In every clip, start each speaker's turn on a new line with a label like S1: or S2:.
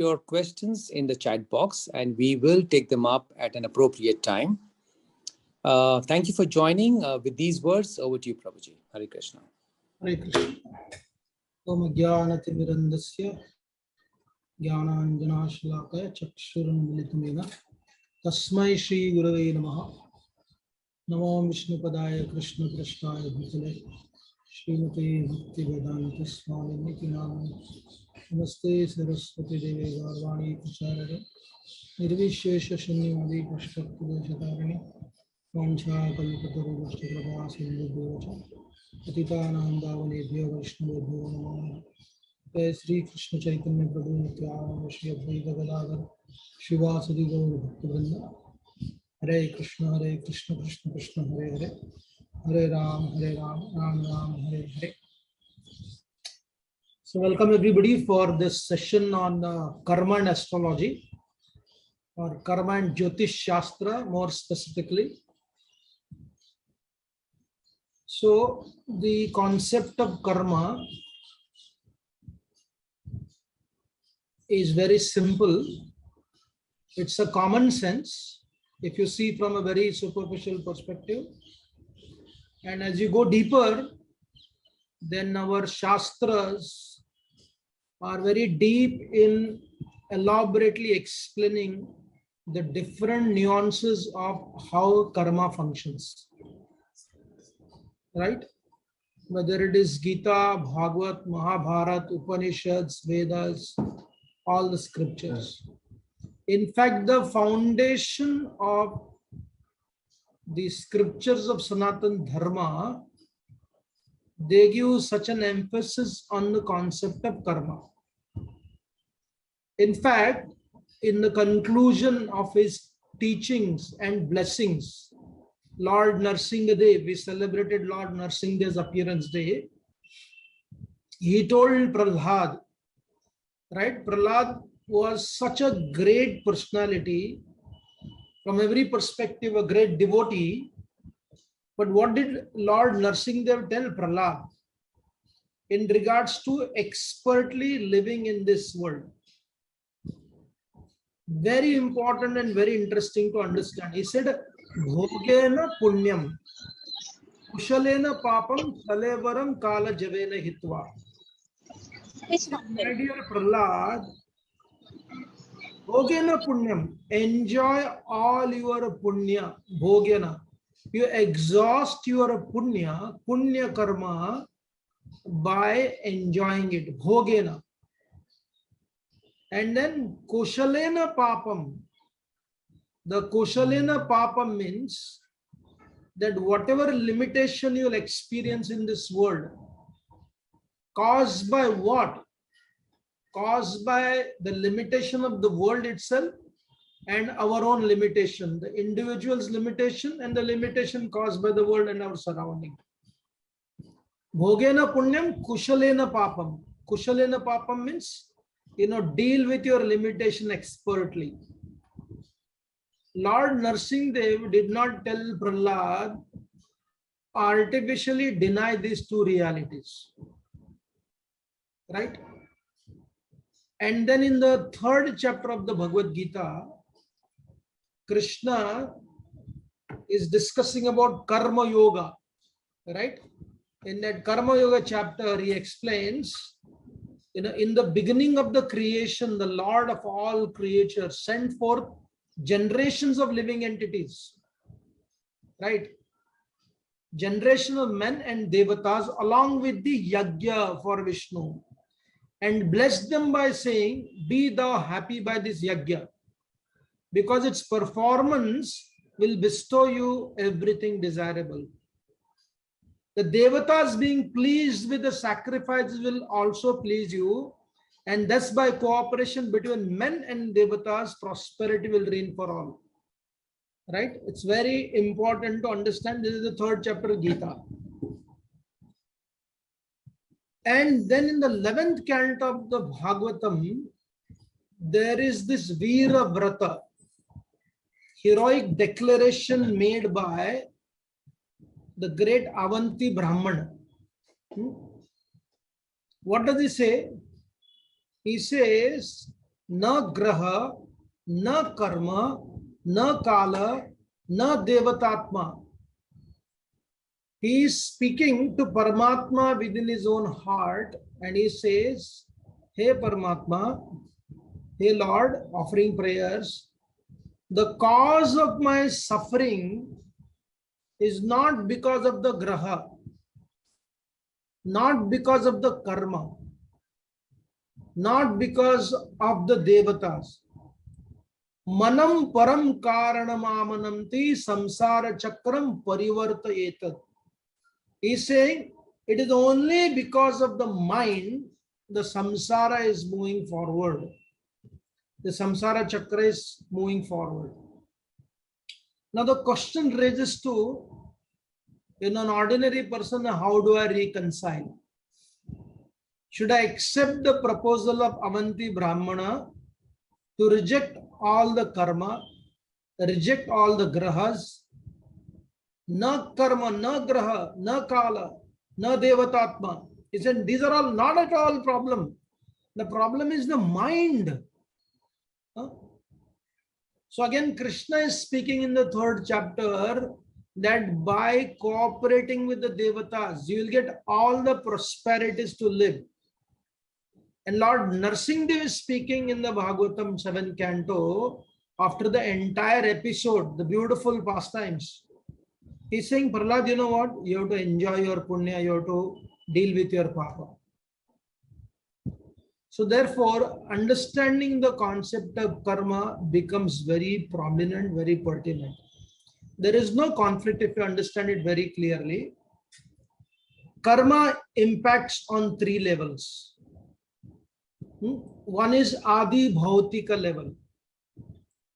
S1: your questions in the chat box and we will take them up at an appropriate time. Thank you for joining. With these words, over to you, Prabhuji. Hare Krishna.
S2: Hare Krishna. Om Jnanatimirandasya Jnananjanashalakaya Chakshurunmilitamena Tasmai Shri Gurave Namaha. Namo Vishnupadaya Krishna Prasthaya Bhutale Srimate Bhaktivedanta Swamini Namani Namaste Saraswati Devi Garbani Pracharare Nirvishesha Shunyavadi Pashtakudeshatarani Vancha Kalpataru Vashtakrapa Sindhu Devacha Patitanam Bhavanebhyo Vaishnavebhyo Namo. Jai Sri Krishna Chaitanya Prabhu Nityananda Shri Advaita Gadadhar Shivasadi Gaur Bhaktivinoda. Hare Krishna Krishna Krishna Hare Hare Hare Ram Ram Ram Hare Hare. So welcome everybody for this session on Karma and Astrology, or Karma and Jyotish Shastra more specifically. So the concept of karma is very simple. It's a common sense if you see from a very superficial perspective. And as you go deeper, then our Shastras are very deep in elaborately explaining the different nuances of how karma functions. Right? Whether it is Gita, Bhagavad, Mahabharata, Upanishads, Vedas, all the scriptures. In fact, the foundation of the scriptures of Sanatana Dharma, they give such an emphasis on the concept of karma. In fact, in the conclusion of his teachings and blessings, Lord Narsingadev, we celebrated Lord Narsingdev's appearance day. He told Prahlad, right? Prahlad was such a great personality, from every perspective, a great devotee. But what did Lord Narsingdev tell Prahlad in regards to expertly living in this world? Very important and very interesting to understand. He said, Bhogena punyam, kushalena papam, salevaram kala javena hitva. My dear Prahlad, Bhogena punyam, enjoy all your punya, bhogena. You exhaust your punya karma by enjoying it, bhogena. And then kushalena papam. The kushalena papam means that whatever limitation you'll experience in this world, caused by what? Caused by the limitation of the world itself and our own limitation, the individual's limitation and the limitation caused by the world and our surrounding. Bhogena punyam, kushalena papam. Kushalena papam means, deal with your limitation expertly. Lord Narsingdev did not tell Prahlad, artificially deny these two realities. Right? And then in the 3rd chapter of the Bhagavad Gita, Krishna is discussing about Karma Yoga. Right? In that Karma Yoga chapter, he explains, in the beginning of the creation, the Lord of all creatures sent forth generations of living entities. Right? Generation of men and devatas along with the yagya for Vishnu, and blessed them by saying, be thou happy by this yagya, because its performance will bestow you everything desirable. The devatas being pleased with the sacrifices will also please you, and thus by cooperation between men and devatas, prosperity will reign for all. Right? It's very important to understand. This is the 3rd chapter of Gita. And then in the 11th canto of the Bhagavatam, there is this Veera Vrata, heroic declaration made by the great Avanti Brahmana. What does he say? He says na graha, na karma, na kala, na devatatma. He is speaking to Paramatma within his own heart, and he says, Hey Paramatma, hey Lord, offering prayers, the cause of my suffering is not because of the graha, not because of the karma, not because of the devatas. Manam param karanamamananti samsara chakram parivartayetat. He's saying it is only because of the mind the samsara is moving forward. The samsara chakra is moving forward. Now the question raises to an ordinary person, how do I reconcile? Should I accept the proposal of Avanti Brahmana to reject all the karma, reject all the grahas? Na karma, na graha, na kala, na devatatma. He said, these are all not at all problem. The problem is the mind. Huh? So again, Krishna is speaking in the 3rd chapter that by cooperating with the devatas, you will get all the prosperities to live. And Lord Narsimhadev is speaking in the Bhagavatam 7th canto after the entire episode, the beautiful pastimes. He's saying, Prahlad, you know what? You have to enjoy your punya, you have to deal with your papa. So therefore, understanding the concept of karma becomes very prominent, very pertinent. There is no conflict if you understand it very clearly. Karma impacts on 3 levels. One is Adi Bhautika level.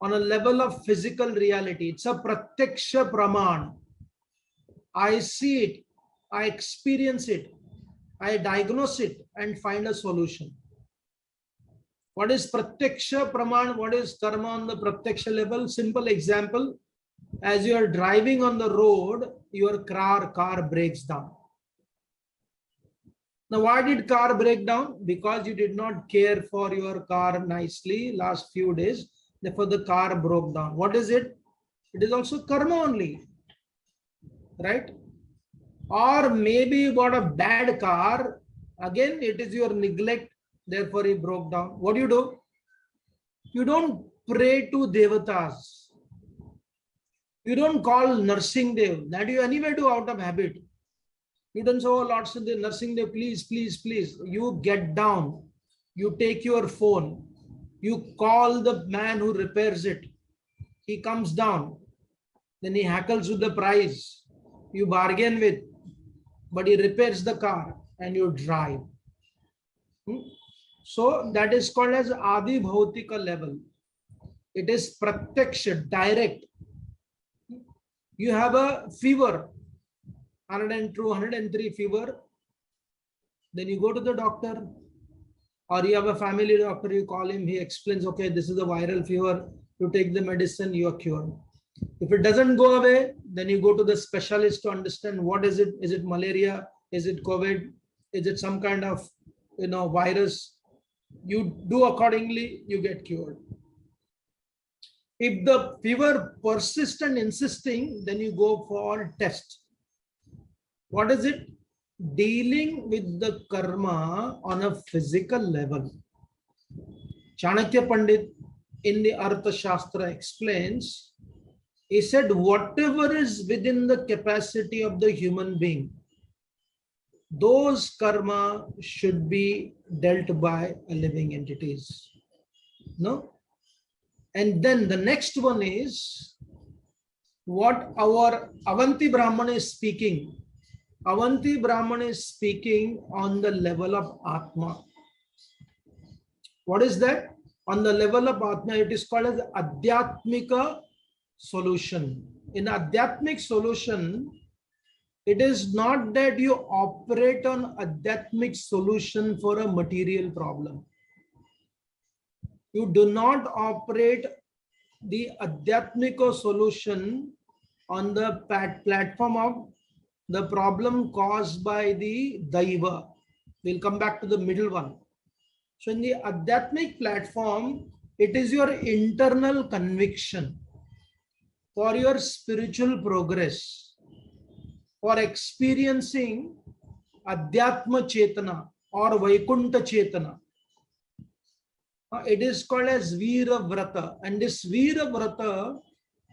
S2: On a level of physical reality, it's a Pratyaksha Praman. I see it, I experience it, I diagnose it and find a solution. What is Pratyaksha Praman? What is karma on the Pratyaksha level? Simple example. As you are driving on the road, your car breaks down. Now, why did car break down? Because you did not care for your car nicely last few days. Therefore, the car broke down. What is it? It is also karma only. Right? Or maybe you bought a bad car. Again, it is your neglect. Therefore, it broke down. What do? You don't pray to devatas. You don't call Narsimhadev. That you anyway do out of habit. You don't say, oh Lord Narsimhadev, please, please, please. You get down. You take your phone. You call the man who repairs it. He comes down. Then he hackles with the price. You bargain with. But he repairs the car and you drive. So that is called as Adi Bhautika level. It is Pratyaksha, direct. You have a fever, 102, 103 fever. Then you go to the doctor, or you have a family doctor, you call him, he explains, okay, this is a viral fever, you take the medicine, you are cured. If it doesn't go away, then you go to the specialist to understand what is it. Is it malaria? Is it COVID? Is it some kind of virus? You do accordingly, you get cured. If the fever persists and insisting, then you go for test. What is it? Dealing with the karma on a physical level. Chanakya Pandit in the Artha Shastra explains, he said, whatever is within the capacity of the human being, those karma should be dealt by living entities. No? And then the next one is what our Avanti Brahmana is speaking. Avanti Brahmana is speaking on the level of Atma. What is that? On the level of Atma, it is called as Adhyatmika solution. In Adhyatmic solution, it is not that you operate on Adhyatmic solution for a material problem. You do not operate the Adhyatmika solution on the platform of the problem caused by the Daiva. We'll come back to the middle one. So in the Adhyatmic platform, it is your internal conviction for your spiritual progress, for experiencing Adhyatma Chetana or Vaikunta Chetana. It is called as Veera Vrata, and this Veera Vrata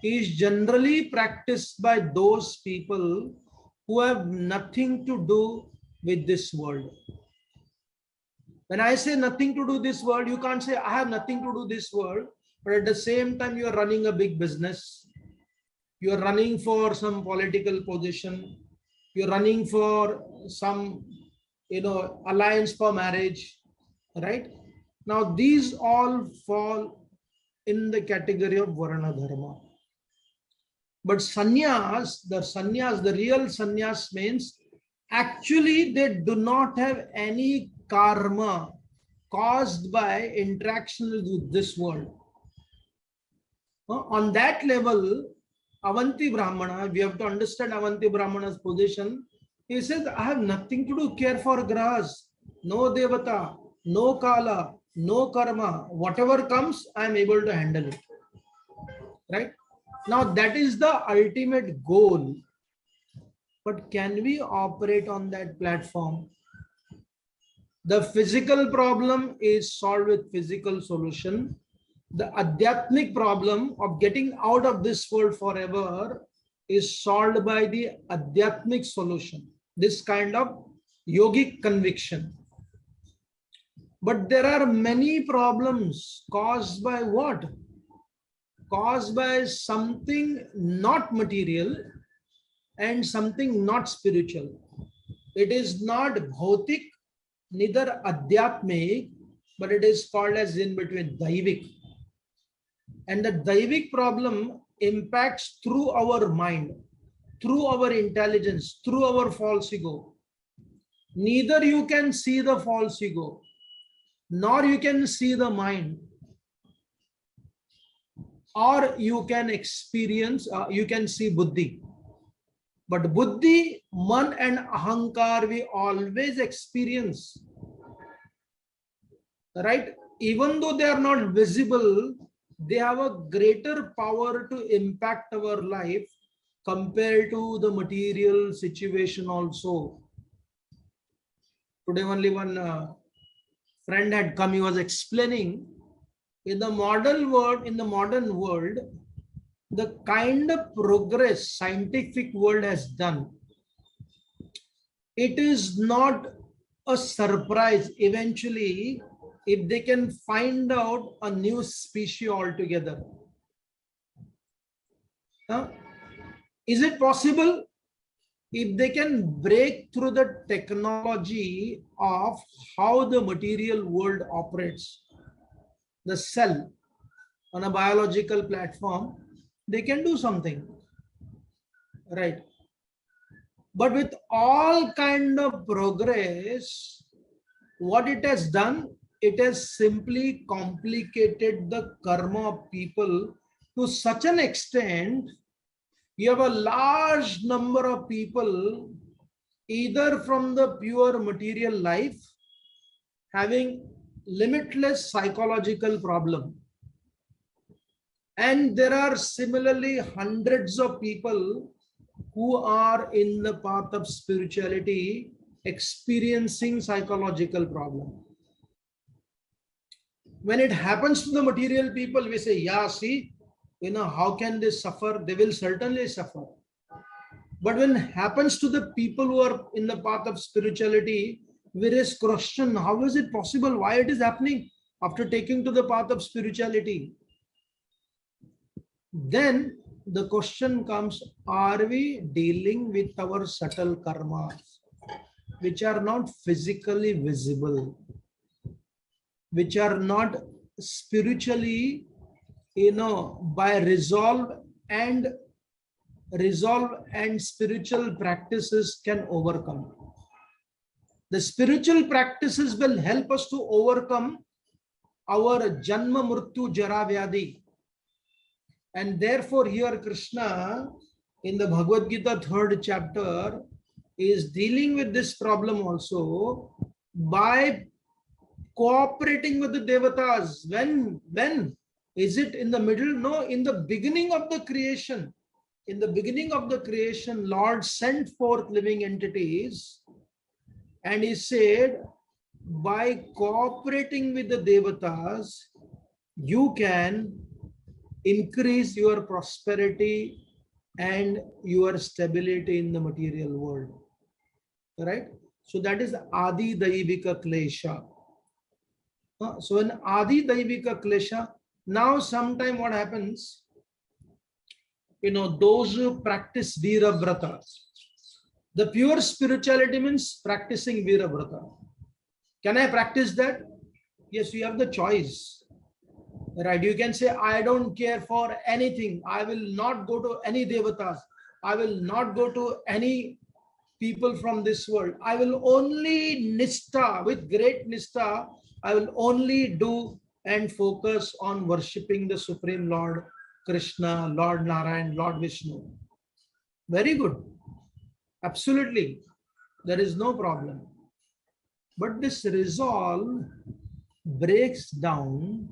S2: is generally practiced by those people who have nothing to do with this world. When I say nothing to do this world, you can't say I have nothing to do this world, but at the same time you are running a big business, you are running for some political position, you're running for some alliance for marriage, right? Now these all fall in the category of Varna Dharma. But sannyas, the real sannyas means actually they do not have any karma caused by interaction with this world. On that level, Avanti Brahmana, we have to understand Avanti Brahmana's position. He says, I have nothing to do, care for grass, no devata, no kala, no karma. Whatever comes, I am able to handle it. Right? Now, that is the ultimate goal. But can we operate on that platform? The physical problem is solved with physical solution. The Adhyatmic problem of getting out of this world forever is solved by the Adhyatmic solution, this kind of yogic conviction. But there are many problems caused by what? Caused by something not material and something not spiritual. It is not bhautik, neither Adhyatmic, but it is called as in between Daivik. And the Daivik problem impacts through our mind, through our intelligence, through our false ego. Neither you can see the false ego, nor you can see the mind, or you can experience, you can see buddhi. But buddhi, man and ahankar, we always experience. Right? Even though they are not visible, they have a greater power to impact our life compared to the material situation also. Today only one friend had come, he was explaining in the modern world, the kind of progress scientific world has done, it is not a surprise eventually if they can find out a new species altogether. Is it possible? If they can break through the technology of how the material world operates, the cell on a biological platform, they can do something, right? But with all kind of progress, what it has done, it has simply complicated the karma of people to such an extent. You have a large number of people, either from the pure material life, having limitless psychological problem. And there are similarly hundreds of people who are in the path of spirituality experiencing psychological problem. When it happens to the material people, we say, yeah, see, how can they suffer? They will certainly suffer. But when it happens to the people who are in the path of spirituality, we raise question, how is it possible? Why it is happening after taking to the path of spirituality? Then the question comes, are we dealing with our subtle karmas, which are not physically visible, which are not spiritually, by resolve and spiritual practices can overcome. The spiritual practices will help us to overcome our Janma Mrityu Jara Vyadhi. And therefore here Krishna in the Bhagavad Gita 3rd chapter is dealing with this problem also by cooperating with the devatas. When? Is it in the middle? No, in the beginning of the creation. In the beginning of the creation, Lord sent forth living entities, and he said, by cooperating with the devatas, you can increase your prosperity and your stability in the material world. Right? So that is Adi Daivika Klesha. So in Adi Daivika Klesha, now sometime what happens, those who practice Viravrata, the pure spirituality means practicing Viravrata. Can I practice that? Yes, you have the choice. Right? You can say, I don't care for anything. I will not go to any devatas. I will not go to any people from this world. I will only nistha, with great nistha, I will only do and focus on worshipping the Supreme Lord Krishna, Lord Narayan, Lord Vishnu. Very good. Absolutely. There is no problem. But this resolve breaks down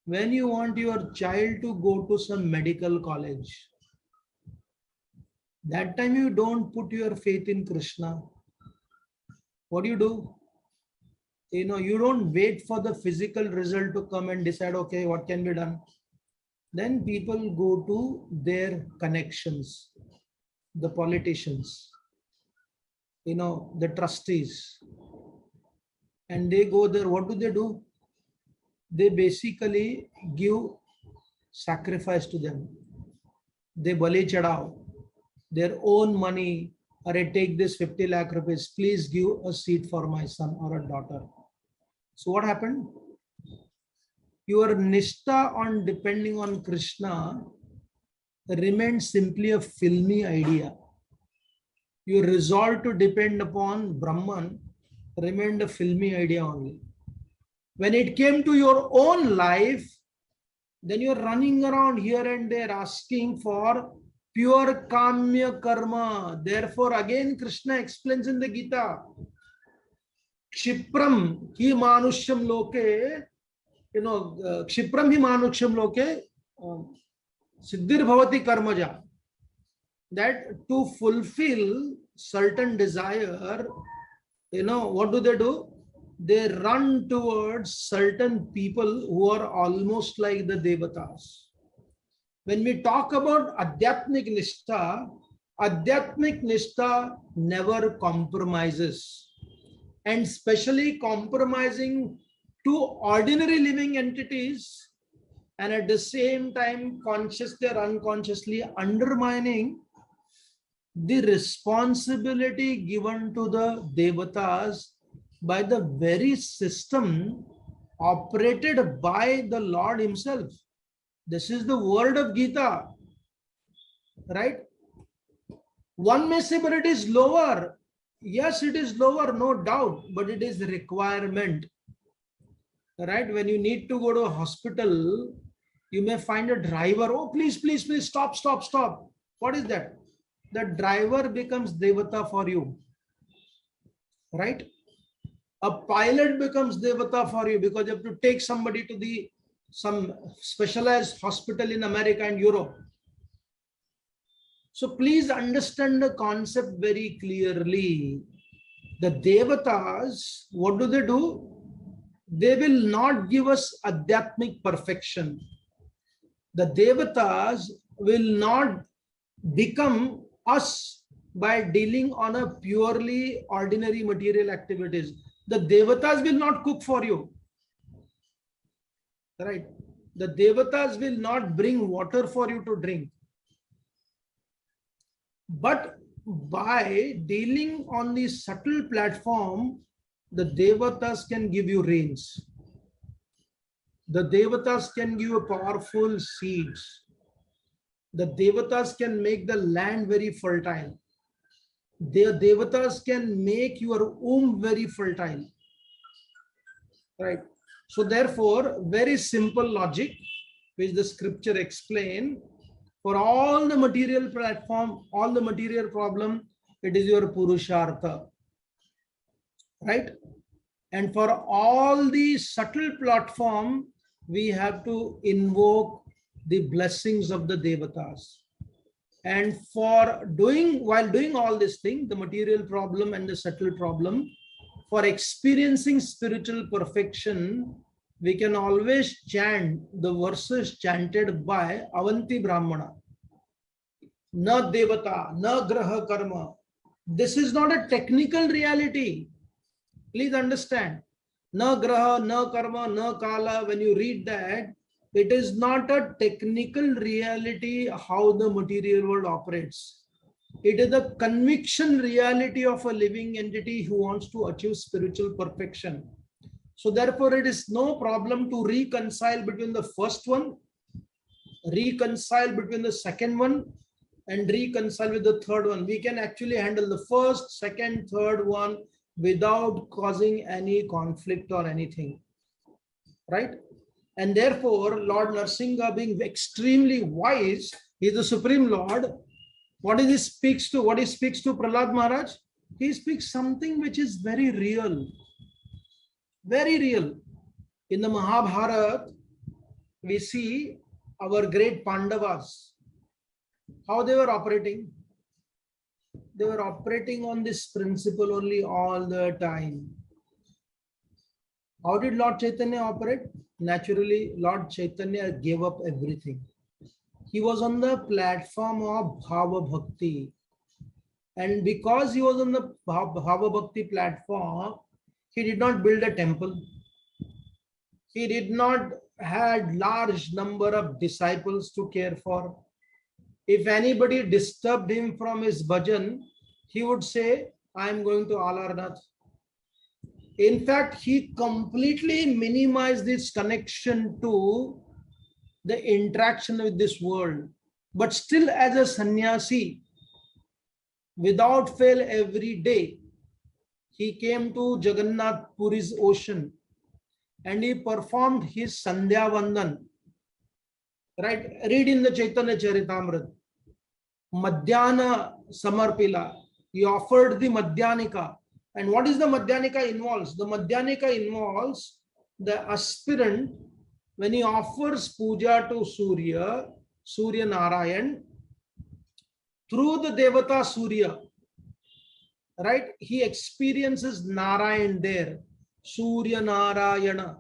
S2: when you want your child to go to some medical college. That time you don't put your faith in Krishna. What do? You don't wait for the physical result to come and decide, okay, what can be done. Then people go to their connections, the politicians, the trustees, and they go there. What do? They basically give sacrifice to them. They bali chadao, their own money, or I take this 50 lakh rupees, please give a seat for my son or a daughter. So what happened? Your nishtha on depending on Krishna remained simply a filmy idea. Your resolve to depend upon Brahman remained a filmy idea only. When it came to your own life, then you're running around here and there asking for pure kamya karma. Therefore, again, Krishna explains in the Gita, Kshipram hi manushyam loke, Kshipram hi manushyam loke, Siddhir bhavati karmaja. That to fulfill certain desire, what do? They run towards certain people who are almost like the devatas. When we talk about Adhyatmik Nishtha never compromises. And especially compromising to ordinary living entities, and at the same time consciously or unconsciously undermining the responsibility given to the devatas by the very system operated by the Lord himself. This is the word of Gita, right? One may say, but it is lower. Yes, it is lower, no doubt, but it is a requirement, right? When you need to go to a hospital, you may find a driver. Oh, please, please, please, stop, stop, stop. What is that? The driver becomes devata for you, right? A pilot becomes devata for you because you have to take somebody to some specialized hospital in America and Europe. So please understand the concept very clearly. The devatas, what do? They will not give us adhyatmic perfection. The devatas will not become us by dealing on a purely ordinary material activities. The devatas will not cook for you, right? The devatas will not bring water for you to drink. But by dealing on the subtle platform, the devatas can give you rains. The devatas can give you powerful seeds. The devatas can make the land very fertile. The devatas can make your womb very fertile, right? So therefore, very simple logic, which the scripture explain, for all the material platform, all the material problem, it is your purushartha, right? And for all the subtle platform, we have to invoke the blessings of the Devatas. And while doing all this thing, the material problem and the subtle problem, for experiencing spiritual perfection, we can always chant the verses chanted by Avanti Brahmana. Na Devata, na Graha Karma. This is not a technical reality. Please understand. Na Graha, na Karma, na Kala. When you read that, it is not a technical reality how the material world operates. It is the conviction reality of a living entity who wants to achieve spiritual perfection. So therefore, it is no problem to reconcile between the first one, reconcile between the second one, and reconcile with the third one. We can actually handle the first, second, third one without causing any conflict or anything, right? And therefore, Lord Narsingha, being extremely wise, he is the Supreme Lord. What he speaks to Prahlad Maharaj? He speaks something which is very real. Very real. In the Mahabharata, we see our great Pandavas, how they were operating. They were operating on this principle only all the time. How did Lord Chaitanya operate? Naturally, Lord Chaitanya gave up everything. He was on the platform of Bhava Bhakti. And because he was on the Bhava Bhakti platform, he did not build a temple. He did not had large number of disciples to care for. If anybody disturbed him from his bhajan, he would say, I am going to Alarnath. In fact, he completely minimized his connection to the interaction with this world. But still, as a sannyasi, without fail every day, he came to Jagannath Puri's ocean and he performed his Sandhya Vandan. Right? Read in the Chaitanya Charitamrita. Madhyana Samarpila. He offered the Madhyanika. And what is the Madhyanika involves? The Madhyanika involves the aspirant, when he offers puja to Surya Narayan, through the Devata Surya, right? He experiences Narayan there, Surya Narayana.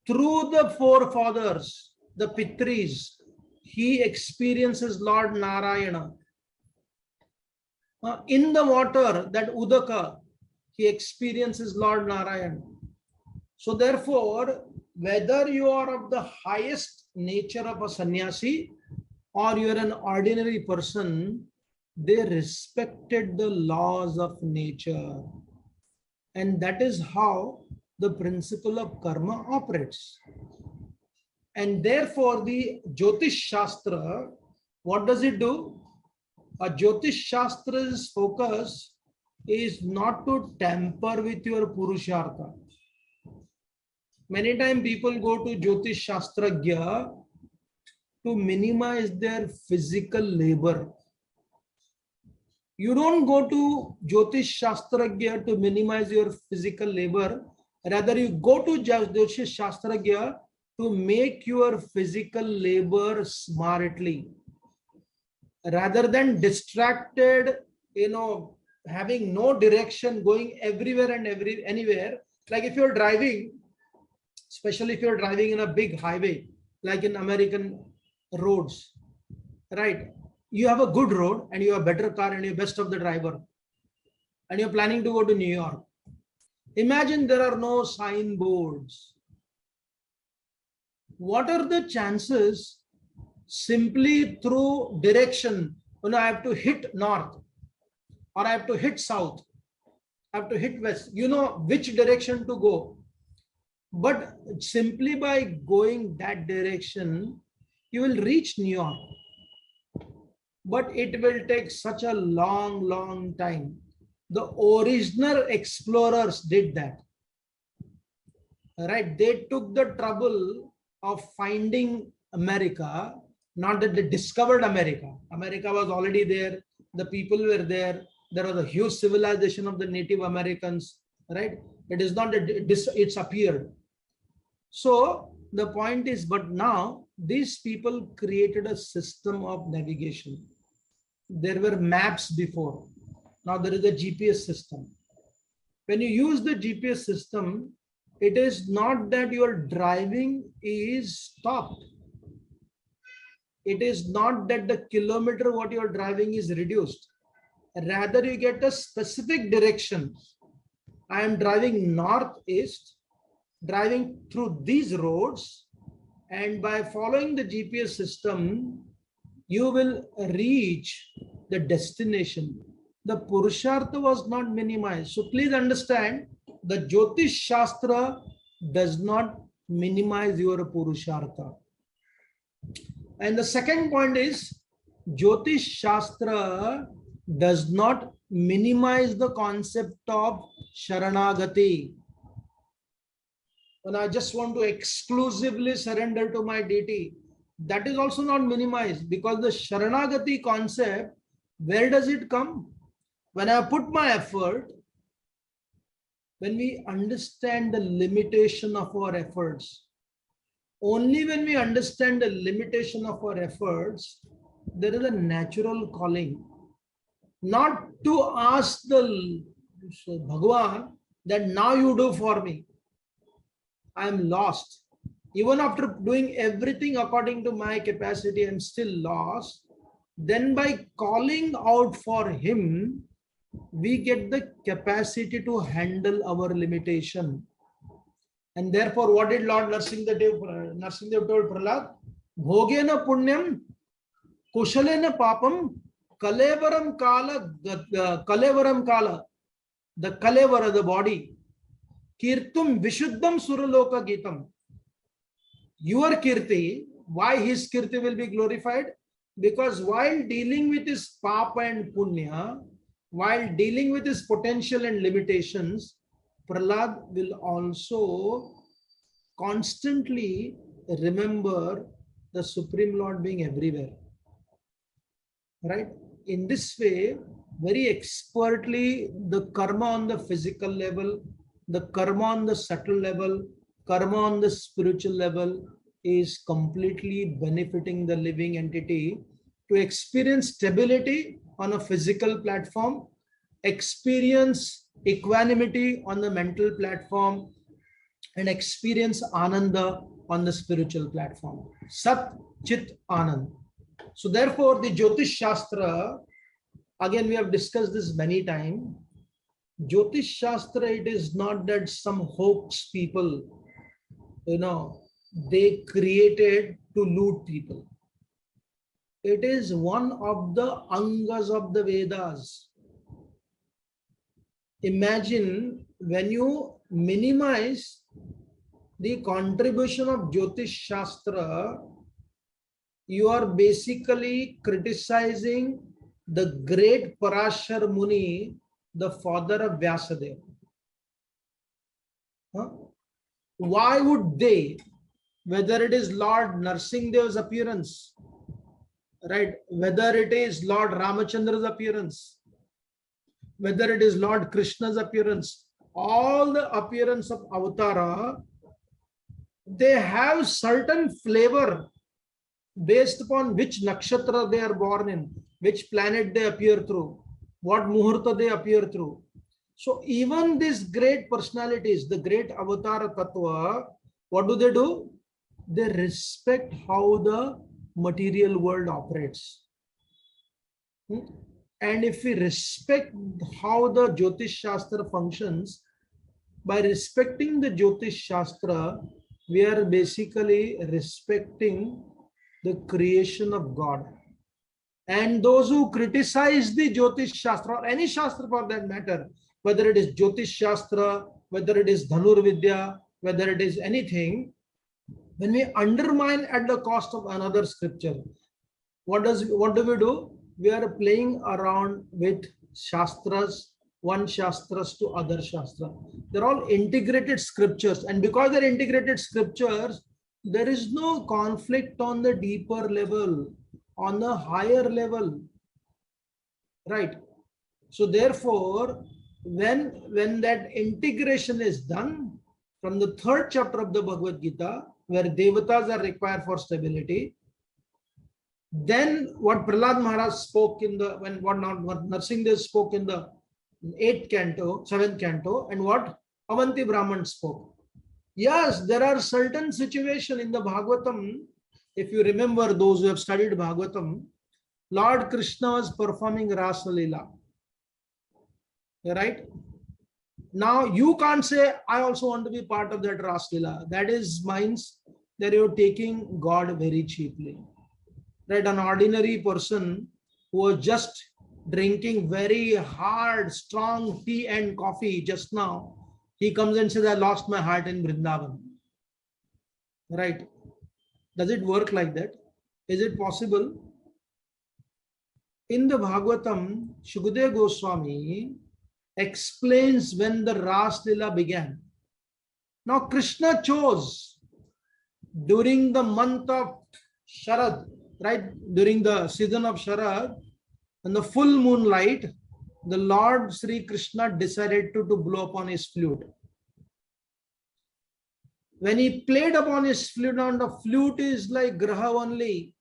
S2: Through the forefathers, the Pitris, he experiences Lord Narayana. In the water, that Udaka, he experiences Lord Narayan. So therefore, whether you are of the highest nature of a sannyasi or you are an ordinary person, they respected the laws of nature. And that is how the principle of karma operates. And therefore, the Jyotish Shastra, what does it do? A Jyotish Shastra's focus is not to tamper with your Purushartha. Many times people go to Jyotish Shastragya to minimize their physical labor. You don't go to Jyotish Shastragya to minimize your physical labor. Rather, you go to Jyotish Shastragya to make your physical labor smartly. Rather than distracted, having no direction, going everywhere and anywhere. Like if you're driving, especially if you're driving in a big highway, like in American roads, right? You have a good road and you have a better car and you're best of the driver. And you're planning to go to New York. Imagine there are no signboards. What are the chances simply through direction? I have to hit north or I have to hit south. I have to hit west. You know which direction to go. But simply by going that direction, you will reach New York. But it will take such a long, long time. The original explorers did that. Right? They took the trouble of finding America, not that they discovered America. America was already there. The people were there. There was a huge civilization of the Native Americans. right? It is not that it's appeared. So the point is, but now these people created a system of navigation. There were maps before. Now there is a GPS system. When you use the GPS system, it is not that your driving is stopped. It is not that the kilometer what you are driving is reduced. Rather, you get a specific direction. I am driving northeast, driving through these roads, and by following the GPS system, you will reach the destination. The Purushartha was not minimized. So please understand, the Jyotish Shastra does not minimize your Purushartha. And the second point is, Jyotish Shastra does not minimize the concept of Sharanagati. When I just want to exclusively surrender to my deity, that is also not minimized, because the Sharanagati concept, where does it come? When I put my effort, when we understand the limitation of our efforts, only when we understand the limitation of our efforts, there is a natural calling. Not to ask the Bhagavan that now you do for me. I am lost. Even after doing everything according to my capacity, I am still lost. Then by calling out for him, we get the capacity to handle our limitation. And therefore, what did Lord Narsingadev told Prahlad? Bhogena punyam, kushalena papam, kalevaram kala, the kalevara, the body, kirtum vishuddham suraloka gitam. Your kirti, why his kirti will be glorified? Because while dealing with his papa and punya, while dealing with his potential and limitations, Prahlad will also constantly remember the Supreme Lord being everywhere. Right? In this way, very expertly, the karma on the physical level, the karma on the subtle level, karma on the spiritual level is completely benefiting the living entity to experience stability on a physical platform, experience equanimity on the mental platform, and experience Ananda on the spiritual platform. Sat Chit Anand. So therefore, the Jyotish Shastra, again we have discussed this many times. Jyotish Shastra, it is not that some hoax people, they created to loot people. It is one of the angas of the Vedas. Imagine when you minimize the contribution of Jyotish Shastra, you are basically criticizing the great Parashar Muni, the father of Vyasadeva. Why would they, whether it is Lord Narsinghdev's appearance, right, whether it is Lord Ramachandra's appearance, whether it is Lord Krishna's appearance, all the appearance of Avatara, they have certain flavor based upon which nakshatra they are born in, which planet they appear through, what muhurta they appear through. So even these great personalities, the great Avatara Tattva, what do? They respect how the material world operates. And if we respect how the Jyotish Shastra functions, by respecting the Jyotish Shastra, we are basically respecting the creation of God. And those who criticize the Jyotish Shastra, or any Shastra for that matter, whether it is Jyotish Shastra, whether it is Dhanur Vidya, whether it is anything, when we undermine at the cost of another scripture, what do we do? We are playing around with Shastras, one Shastras to other Shastra. They're all integrated scriptures. And because they're integrated scriptures, there is no conflict on the deeper level, on the higher level. Right? So therefore, when that integration is done from the 3rd chapter of the Bhagavad Gita, where devatas are required for stability, then what Prahlad Maharaj spoke in the what Narsinghdev spoke in the 8th canto, 7th canto, and what Avanti Brahman spoke. Yes, there are certain situations in the Bhagavatam. If you remember, those who have studied Bhagavatam, Lord Krishna was performing Rasa Leela. Right? Now you can't say, I also want to be part of that Rasa Leela. That is means that you're taking God very cheaply. Right? An ordinary person who was just drinking very hard, strong tea and coffee just now, he comes and says, I lost my heart in Vrindavan. Right? Does it work like that? Is it possible? In the Bhagavatam, Shukadeva Goswami explains when the Ras Leela began. Now Krishna chose during the month of Sharad, right? During the season of Sharad, and the full moonlight, the Lord Sri Krishna decided to blow upon his flute. When he played upon his flute, and the flute is like graha only.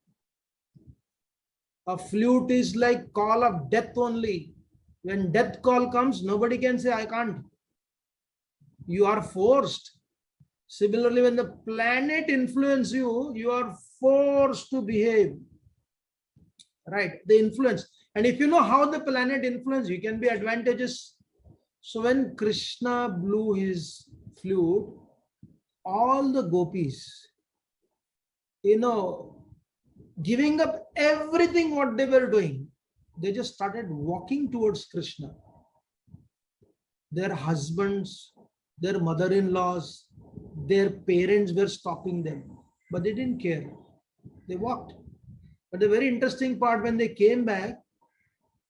S2: A flute is like call of death only. When death call comes, nobody can say, I can't. You are forced. Similarly, when the planet influences you, you are forced to behave. Right? The influence. And if you know how the planet influences, you can be advantageous. So when Krishna blew his flute, all the gopis, giving up everything what they were doing, they just started walking towards Krishna. Their husbands, their mother-in-laws, their parents were stopping them, but they didn't care. They walked. But the very interesting part, when they came back,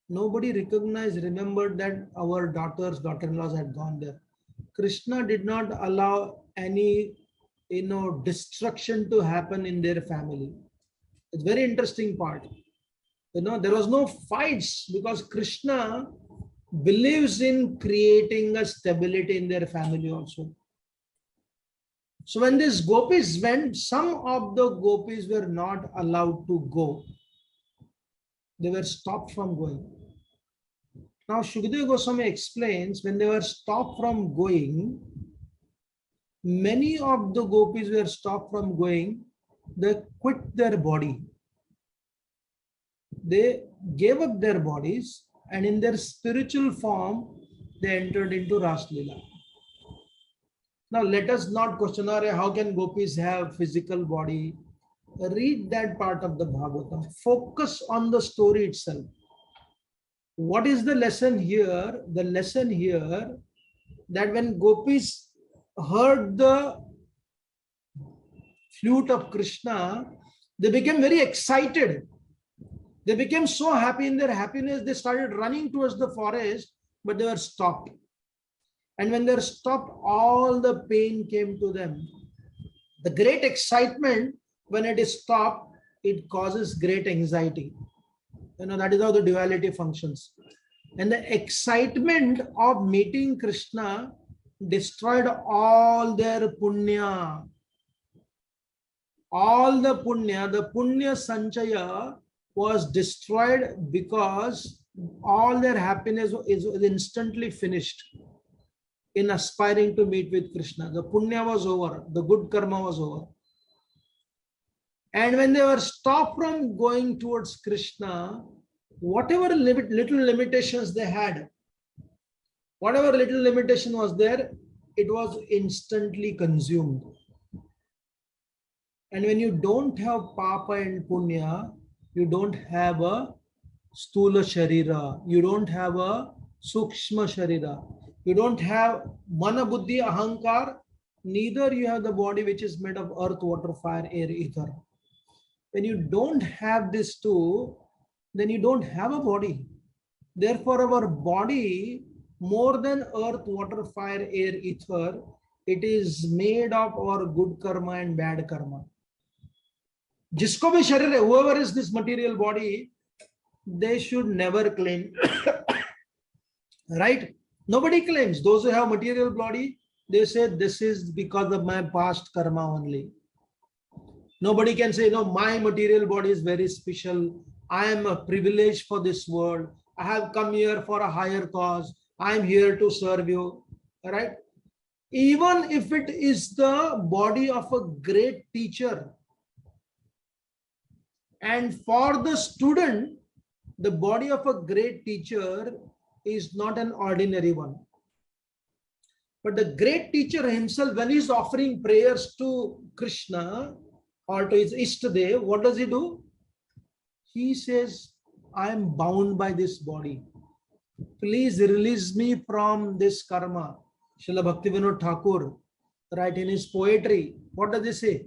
S2: nobody remembered that our daughter-in-laws had gone there. Krishna did not allow any, destruction to happen in their family. It's very interesting part. There was no fights because Krishna believes in creating a stability in their family also. So when these gopis went, some of the gopis were not allowed to go. They were stopped from going. Now Shukadeva Goswami explains, when they were stopped from going, many of the gopis were stopped from going. They quit their body. They gave up their bodies, and in their spiritual form, they entered into Ras Leela. Now let us not question, how can gopis have physical body? Read that part of the Bhagavatam. Focus on the story itself. What is the lesson here? The lesson here that when gopis heard the flute of Krishna, they became very excited. They became so happy. In their happiness, they started running towards the forest, but they were stopped. And when they were stopped, all the pain came to them. The great excitement, when it is stopped, it causes great anxiety. That is how the duality functions. And the excitement of meeting Krishna destroyed all their punya. All the punya sanchaya was destroyed because all their happiness is instantly finished in aspiring to meet with Krishna. The punya was over, the good karma was over. And when they were stopped from going towards Krishna, whatever little limitations they had, whatever little limitation was there, it was instantly consumed. And when you don't have papa and punya, you don't have a stula sharira, you don't have a sukshma sharira, you don't have mana buddhi ahankar, neither you have the body which is made of earth, water, fire, air, ether. When you don't have these two, then you don't have a body. Therefore, our body, more than earth, water, fire, air, ether, it is made of our good karma and bad karma. Jisko bhi sharir hai, whoever is this material body, they should never claim, right? Nobody claims. Those who have material body, they say this is because of my past karma only. Nobody can say, no, my material body is very special. I am a privilege for this world. I have come here for a higher cause. I am here to serve you. All right. Even if it is the body of a great teacher, and for the student, the body of a great teacher is not an ordinary one. But the great teacher himself, when he is offering prayers to Krishna or to his Ishtadev, what does he do? He says, I am bound by this body. Please release me from this karma. Srila Bhaktivinoda Thakur, right, in his poetry, what does he say?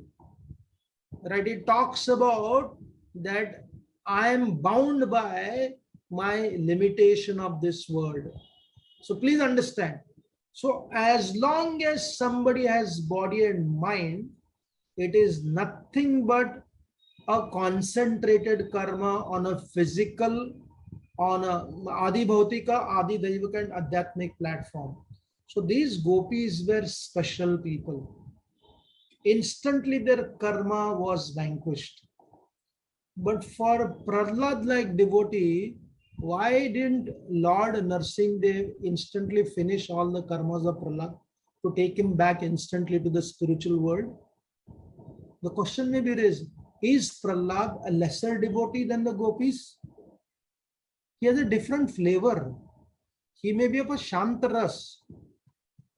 S2: Right, he talks about that I am bound by my limitation of this world. So please understand. So as long as somebody has body and mind, it is nothing but a concentrated karma on a physical, on a Adi Bhautika, Adi Daivika and Adhyatmic platform. So these gopis were special people. Instantly their karma was vanquished. But for Prahlad like devotee, why didn't Lord Narsimhadev instantly finish all the karmas of Prahlad to take him back instantly to the spiritual world? The question may be raised, is Prahlad a lesser devotee than the gopis? He has a different flavor. He may be of a Shanta Ras.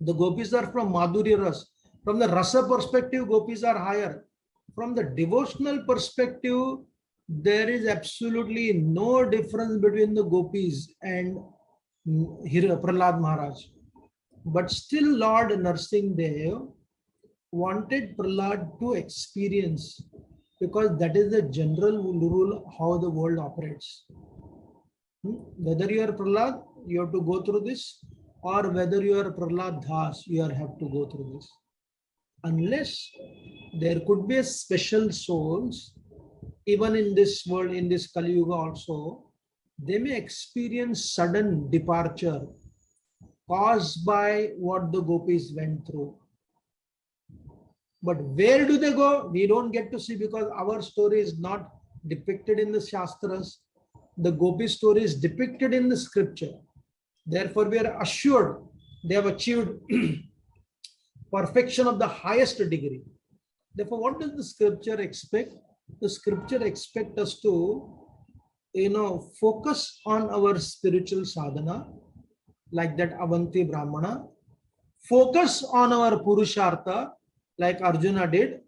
S2: The gopis are from Madhurya Ras. From the rasa perspective, gopis are higher. From the devotional perspective, there is absolutely no difference between the gopis and Prahlad Maharaj. But still Lord Narsimhadev wanted Prahlad to experience, because that is the general rule how the world operates. Whether you are Prahlad, you have to go through this, or whether you are Prahlad Das, you have to go through this. Unless there could be a special souls, even in this world, in this Kali Yuga also, they may experience sudden departure caused by what the gopis went through. But where do they go? We don't get to see, because our story is not depicted in the Shastras. The gopi story is depicted in the scripture. Therefore, we are assured they have achieved perfection of the highest degree. Therefore, what does the scripture expect? The scripture expects us to, focus on our spiritual sadhana, like that Avanti Brahmana, focus on our Purushartha, like Arjuna did,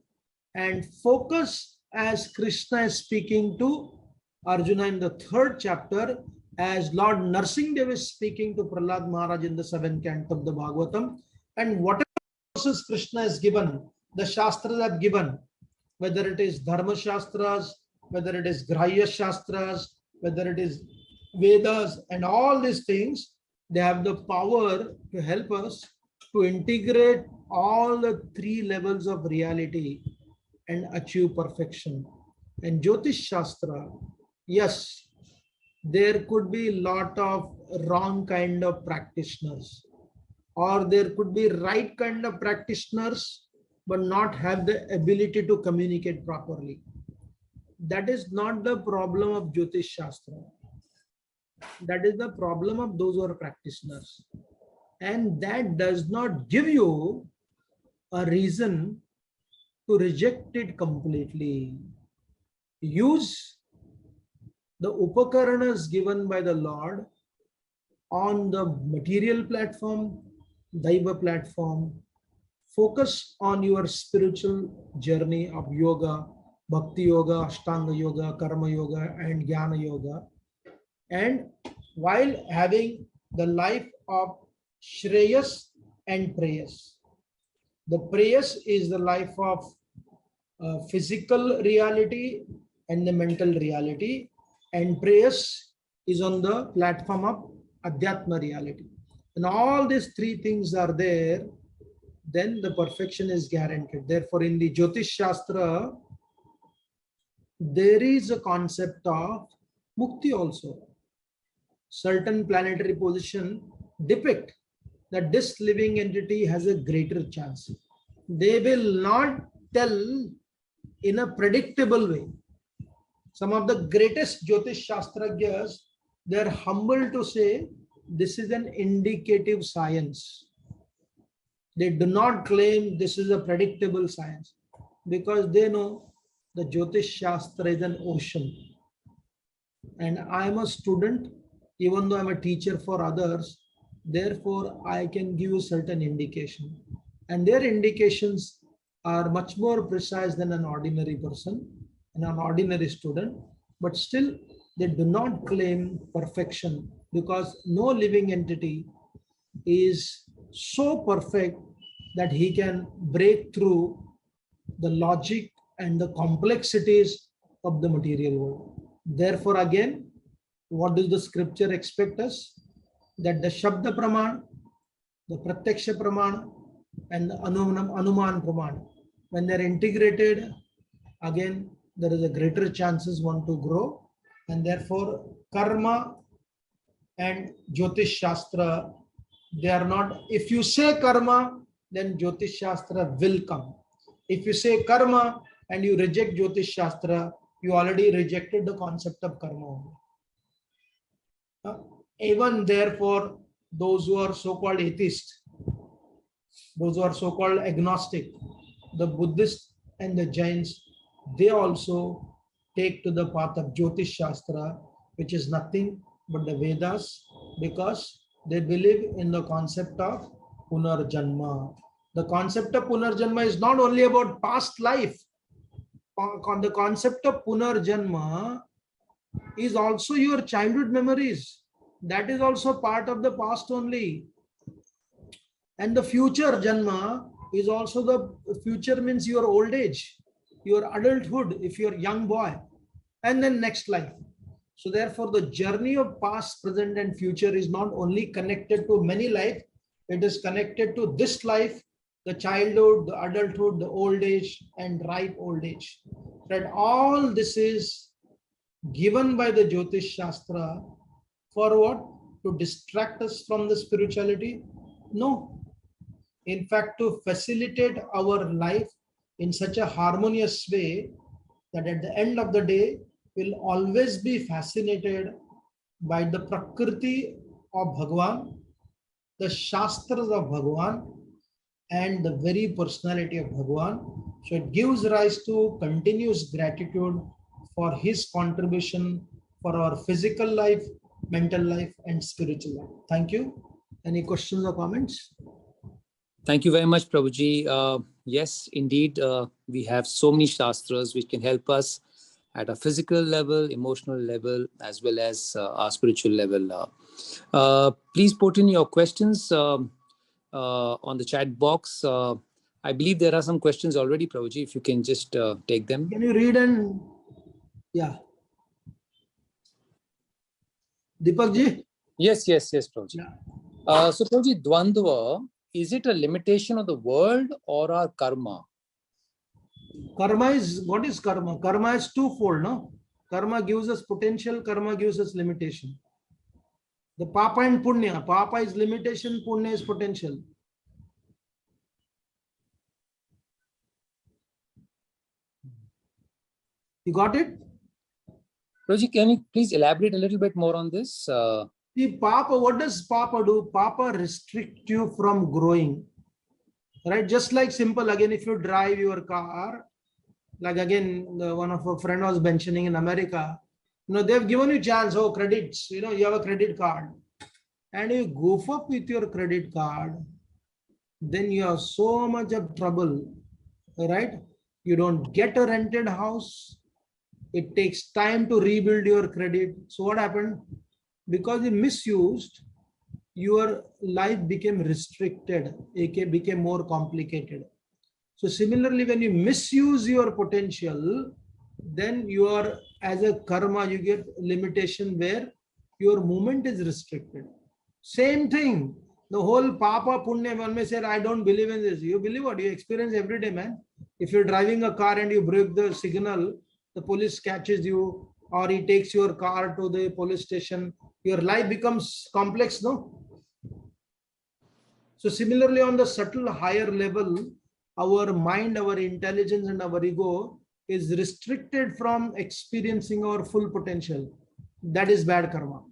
S2: and focus as Krishna is speaking to Arjuna in the 3rd chapter, as Lord Narsimhadev is speaking to Prahlad Maharaj in the 7th canto of the Bhagavatam. And whatever verses Krishna has given, the Shastras have given, whether it is Dharma Shastras, whether it is Grahya Shastras, whether it is Vedas, and all these things, they have the power to help us to integrate all the 3 levels of reality and achieve perfection. And Jyotish Shastra, yes, there could be a lot of wrong kind of practitioners, or there could be right kind of practitioners, but not have the ability to communicate properly. That is not the problem of Jyotish Shastra. That is the problem of those who are practitioners. And that does not give you a reason to reject it completely. Use the upakaranas given by the Lord on the material platform, Daiva platform. Focus on your spiritual journey of yoga, bhakti yoga, ashtanga yoga, karma yoga, and jnana yoga. And while having the life of Shreyas and Preyas. The Preyas is the life of physical reality and the mental reality, and Preyas is on the platform of Adhyatma reality. And all these 3 things are there, then the perfection is guaranteed. Therefore, in the Jyotish Shastra, there is a concept of mukti also. Certain planetary position depict that this living entity has a greater chance. They will not tell in a predictable way. Some of the greatest Jyotish Shastragyas, they are humble to say this is an indicative science. They do not claim this is a predictable science because they know the Jyotish Shastra is an ocean. And I am a student, even though I'm a teacher for others, therefore I can give you certain indication. And their indications are much more precise than an ordinary person and an ordinary student, but still they do not claim perfection because no living entity is so perfect that he can break through the logic and the complexities of the material world. Therefore, again, what does the scripture expect us? That the Shabda Praman, the Pratyaksha Praman, and the Anuman Praman, when they're integrated, again, there is a greater chances one to grow. And therefore, Karma and Jyotish Shastra, they are not, if you say Karma, then Jyotish Shastra will come. If you say Karma and you reject Jyotish Shastra, you already rejected the concept of karma. Even therefore, those who are so-called atheists, those who are so-called agnostic, the Buddhists and the Jains, they also take to the path of Jyotish Shastra, which is nothing but the Vedas, because they believe in the concept of Punarjanma. The concept of Punarjanma is not only about past life. The concept of Punarjanma is also your childhood memories. That is also part of the past only. And the future Janma is also the future, means your old age, your adulthood, if you're a young boy, and then next life. So therefore, the journey of past, present, and future is not only connected to many life, it is connected to this life, the childhood, the adulthood, the old age, and ripe old age. That all this is given by the Jyotish Shastra for what? To distract us from the spirituality? No. In fact, to facilitate our life in such a harmonious way that at the end of the day, we'll always be fascinated by the Prakriti of Bhagavan, the Shastras of Bhagavan, and the very personality of Bhagavan. So it gives rise to continuous gratitude for his contribution for our physical life, mental life, and spiritual life. Thank you. Any questions or comments?
S1: Thank you very much, Prabhuji. Yes, indeed, we have so many shastras which can help us at a physical level, emotional level, as well as our spiritual level. Please put in your questions on the chat box. I believe there are some questions already, Prabhuji, if you can just take them.
S2: Can you read and, yeah. Deepak ji?
S1: Yes, Prabhuji.
S2: Yeah.
S1: So, Prabhuji, Dvandva, is it a limitation of the world or our karma?
S2: Karma is, what is karma? Karma is twofold, no? Karma gives us potential, karma gives us limitation. The Papa and Punya. Papa is limitation, Punya is potential. You got it?
S1: Prabhuji, can you please elaborate a little bit more on this?
S2: See, Papa, what does Papa do? Papa restrict you from growing. Right? Just like simple, again, if you drive your car, like again, one of our friend was mentioning in America, they've given you chance, oh, credits, you have a credit card. And you goof up with your credit card, then you have so much of trouble, right? You don't get a rented house. It takes time to rebuild your credit. So what happened? Because you misused, your life became restricted. It became more complicated. So similarly, when you misuse your potential, then you are, as a karma, you get limitation where your movement is restricted. Same thing. The whole Papa Punya, one may say, I don't believe in this. You believe what? You experience every day, man. If you're driving a car and you break the signal, the police catches you, or he takes your car to the police station, your life becomes complex, no? So similarly, on the subtle higher level, our mind, our intelligence, and our ego is restricted from experiencing our full potential. That is bad karma.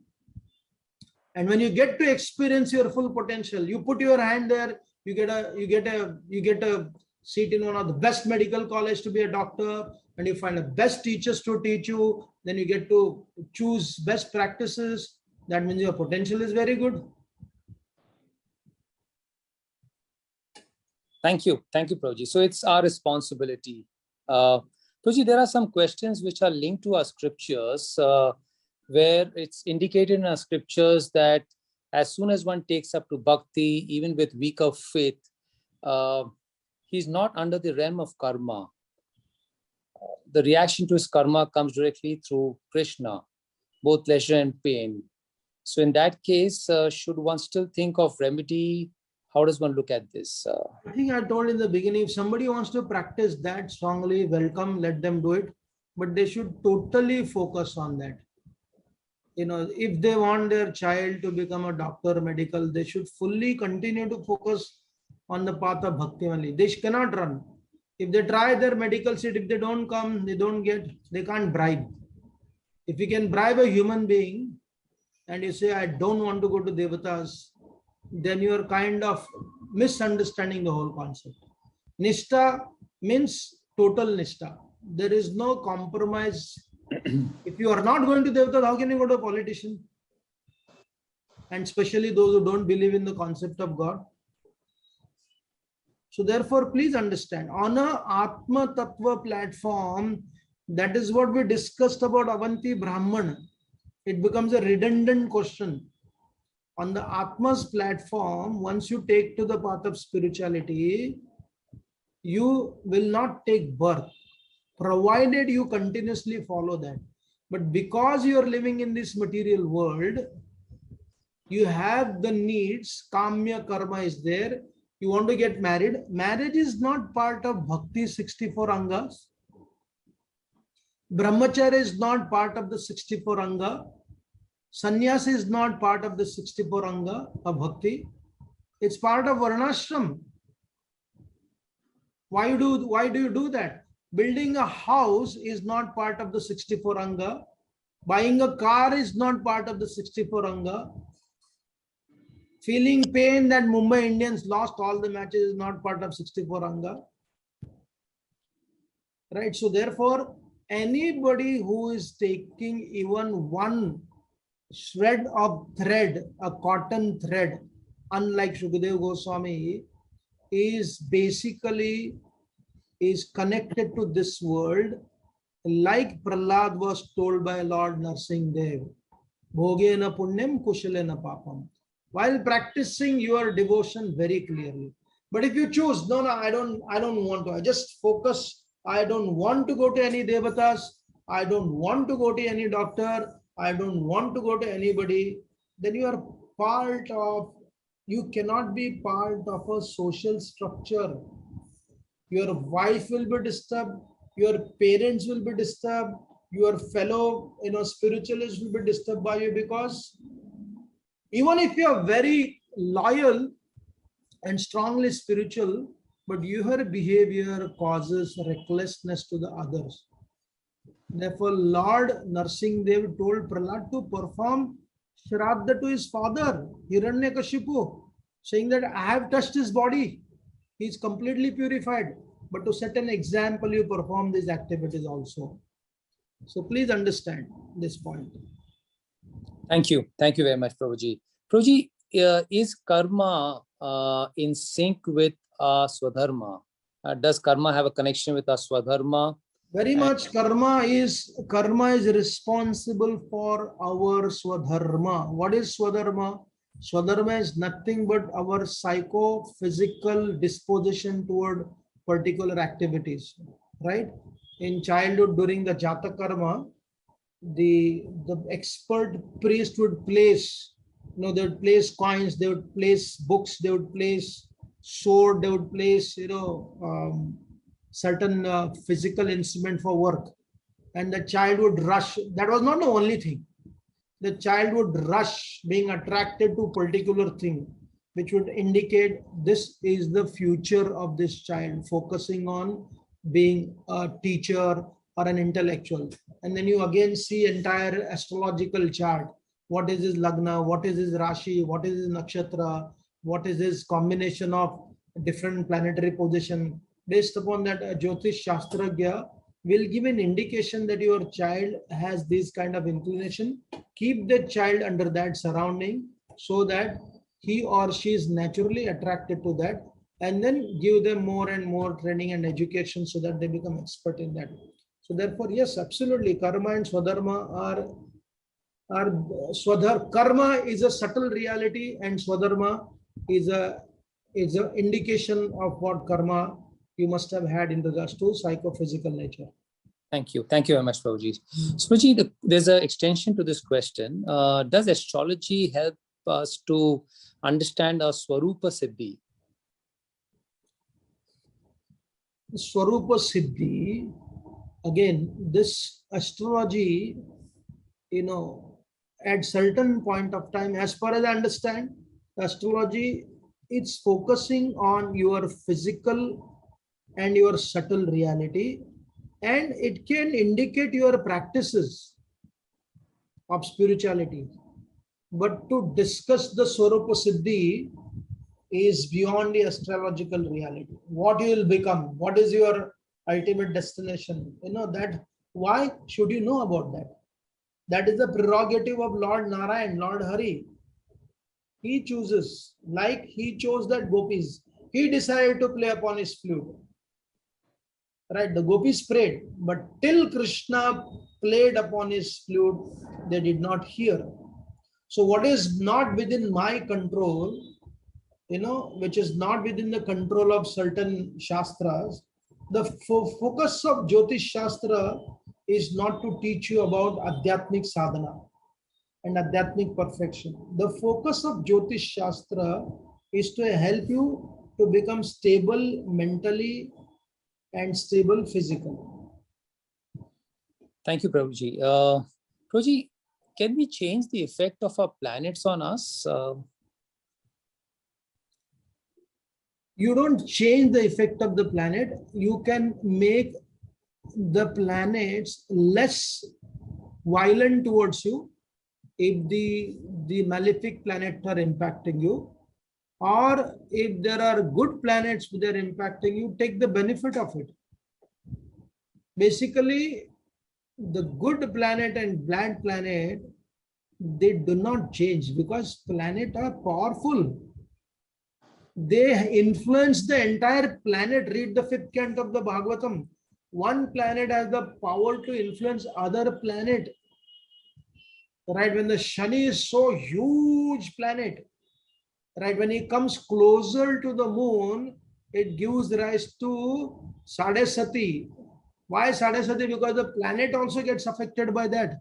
S2: And when you get to experience your full potential, you put your hand there, you get a seat in one of the best medical college to be a doctor, and you find the best teachers to teach you, then you get to choose best practices. That means your potential is very good.
S1: Thank you, Prabhuji. So it's our responsibility. Prabhuji, there are some questions which are linked to our scriptures, where it's indicated in our scriptures that as soon as one takes up to bhakti, even with weaker faith, he's not under the realm of karma. The reaction to his karma comes directly through Krishna, both pleasure and pain. So in that case, should one still think of remedy? How does one look at this?
S2: I think I told in the beginning, if somebody wants to practice that strongly, welcome, let them do it. But they should totally focus on that. If they want their child to become a doctor, medical, they should fully continue to focus on the path of bhakti only. They cannot run. If they try their medical seat, if they don't come, they can't bribe. If you can bribe a human being and you say, I don't want to go to Devatas, then you are kind of misunderstanding the whole concept. Nishta means total nishta. There is no compromise. If you are not going to Devatas, how can you go to a politician? And especially those who don't believe in the concept of God. So therefore, please understand, on a Atma Tattva platform, that is what we discussed about Avanti Brahman. It becomes a redundant question. On the Atma's platform, once you take to the path of spirituality, you will not take birth, provided you continuously follow that. But because you are living in this material world, you have the needs, kamya karma is there. You want to get married. Marriage is not part of Bhakti 64 Angas. Brahmacharya is not part of the 64 Anga. Sannyas is not part of the 64 Anga of Bhakti. It's part of Varnashram. Why do you do that? Building a house is not part of the 64 Anga. Buying a car is not part of the 64 Anga. Feeling pain that Mumbai Indians lost all the matches is not part of 64 Anga. Right? So therefore, anybody who is taking even one shred of thread, a cotton thread, unlike Shukadeva Goswami, is basically connected to this world, like Prahlad was told by Lord Narsingdev, Bhogena punyam kushalena papam. While practicing your devotion very clearly. But if you choose, no, I don't want to, I just focus, I don't want to go to any devatas, I don't want to go to any doctor, I don't want to go to anybody, then you cannot be part of a social structure. Your wife will be disturbed, your parents will be disturbed, your fellow spiritualists will be disturbed by you, because even if you are very loyal and strongly spiritual, but your behavior causes recklessness to the others. Therefore, Lord Narsingdev told Prahlad to perform Shraddha to his father, Hiranyakashipu, saying that I have touched his body. He is completely purified. But to set an example, you perform these activities also. So please understand this point.
S1: Thank you very much, Prabhuji. Prabhuji, is karma in sync with Swadharma? Does karma have a connection with our Swadharma?
S2: Very much. Karma is responsible for our Swadharma. What is Swadharma? Swadharma is nothing but our psycho-physical disposition toward particular activities, right? In childhood, during the Jata Karma, the expert priest would place, they would place coins, they would place books, they would place sword, they would place, certain physical instrument for work. And the child would rush. That was not the only thing. The child would rush, being attracted to particular thing. which would indicate this is the future of this child, focusing on being a teacher or an intellectual. And then you again see entire astrological chart. What is his lagna? What is his rashi? What is his nakshatra? What is his combination of different planetary position? Based upon that, a Jyotish Shastragya will give an indication that your child has this kind of inclination. Keep the child under that surrounding so that he or she is naturally attracted to that, and then give them more and more training and education so that they become expert in that. So therefore, yes, absolutely, karma and swadharma are karma is a subtle reality, and swadharma is a indication of what karma you must have had in regards to psychophysical nature.
S1: Thank you. Thank you very much, Prabhuji. So, Prabhuji, there's an extension to this question. Does astrology help us to understand our Swarupa Siddhi?
S2: Swarupa Siddhi, again, this astrology, at certain point of time, as far as I understand, astrology, it's focusing on your physical and your subtle reality, and it can indicate your practices of spirituality. But to discuss the Swarupa Siddhi is beyond the astrological reality. What you will become, what is your ultimate destination, that why should you know about that? That is the prerogative of Lord Narayan, Lord Hari. He chooses, like he chose that gopis. He decided to play upon his flute. Right, the gopis prayed, but till Krishna played upon his flute, they did not hear. So what is not within my control, which is not within the control of certain shastras, the focus of Jyotish Shastra is not to teach you about Adhyatmik sadhana and Adhyatmik perfection. The focus of Jyotish Shastra is to help you to become stable mentally and stable physically.
S1: Thank you, Prabhuji. Prabhuji, can we change the effect of our planets on us?
S2: You don't change the effect of the planet. You can make the planets less violent towards you if the malefic planets are impacting you, or if there are good planets that are impacting you, take the benefit of it. Basically, the good planet and bad planet, they do not change because planets are powerful. They influence the entire planet. Read the 5th canto of the Bhagavatam. One planet has the power to influence other planet. Right, when the Shani is so huge planet, right, when he comes closer to the moon, it gives rise to Sadesati. Why Sadesati? Because the planet also gets affected by that.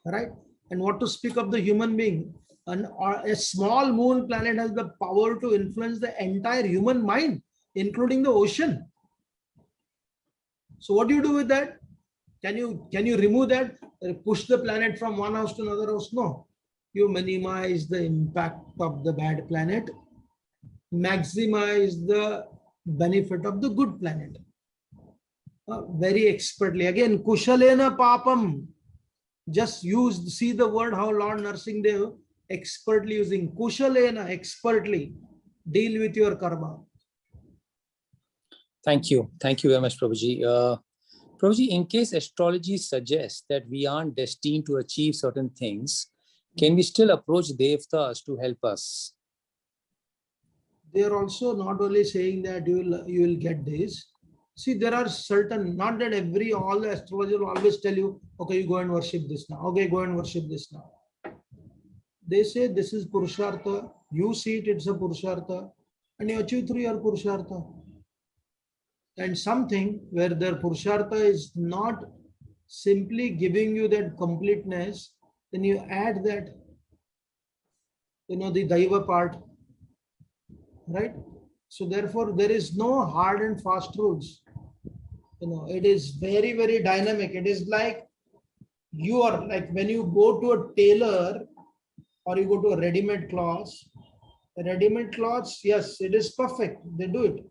S2: Right? And what to speak of the human being? A small moon planet has the power to influence the entire human mind, including the ocean. So what do you do with that? Can you remove that? Push the planet from one house to another house? No. You minimize the impact of the bad planet, maximize the benefit of the good planet. Very expertly. Again, kushalena papam. Just see the word how Lord Narsinghdev expertly using kushalena, expertly deal with your karma.
S1: Thank you. Thank you very much, Prabhuji. Prabhuji, in case astrology suggests that we aren't destined to achieve certain things, can we still approach devtas to help us?
S2: They are also not only saying that you will get this. See, there are certain, not that all the astrologers will always tell you, okay, you go and worship this now. Okay, go and worship this now. They say this is Purushartha. You see it, it's a Purushartha. And you achieve through your Purushartha. And something where their Purushartha is not simply giving you that completeness, then you add that, the Daiva part. Right? So therefore, there is no hard and fast rules. It is very, very dynamic. It is like you are like when you go to a tailor or you go to a ready-made cloth, Ready-made clothes, yes, it is perfect. They do it.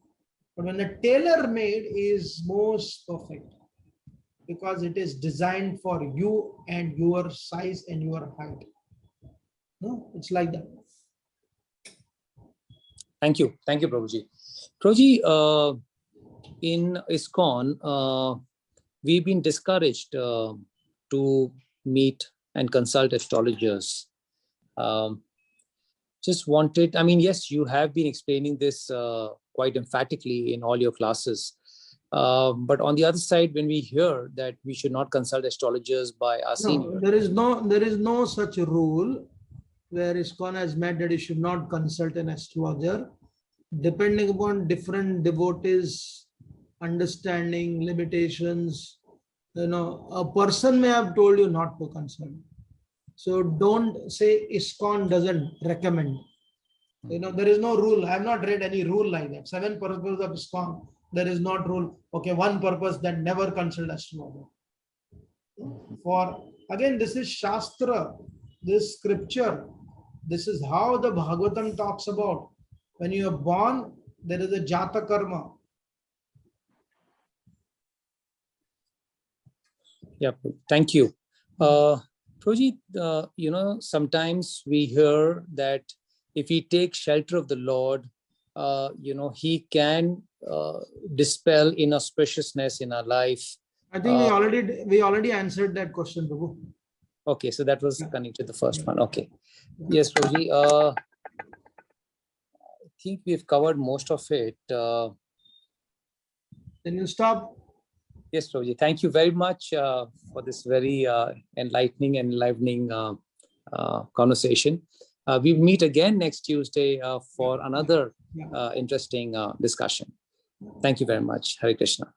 S2: But when a tailor-made is most perfect, because it is designed for you and your size and your height. No, it's like that.
S1: Thank you, Prabhuji. Prabhuji, in ISKCON, we've been discouraged to meet and consult astrologers. Just wanted, I mean, yes, you have been explaining this quite emphatically in all your classes. But on the other side, when we hear that we should not consult astrologers by our seniors.
S2: There is no such rule where ISKCON has meant that you should not consult an astrologer. Depending upon different devotees' understanding, limitations, a person may have told you not to consult. So don't say ISKCON doesn't recommend. There is no rule. I have not read any rule like that. 7 purposes of ISKCON, there is not rule. Okay, one purpose that never consult astrologer. For again, this is Shastra, this scripture. This is how the Bhagavatam talks about. When you are born, there is a Jata Karma.
S1: Yeah, thank you. Prabhuji, sometimes we hear that if we take shelter of the Lord, he can dispel inauspiciousness in our life.
S2: I think we already answered that question, Prabhu.
S1: Okay, so that was connected to the first one. Okay. Yes, Prabhuji. I think we've covered most of it.
S2: Then you stop.
S1: Yes, Prabhuji. Thank you very much for this very enlightening and enlivening conversation. We meet again next Tuesday for another interesting discussion. Thank you very much. Hare Krishna.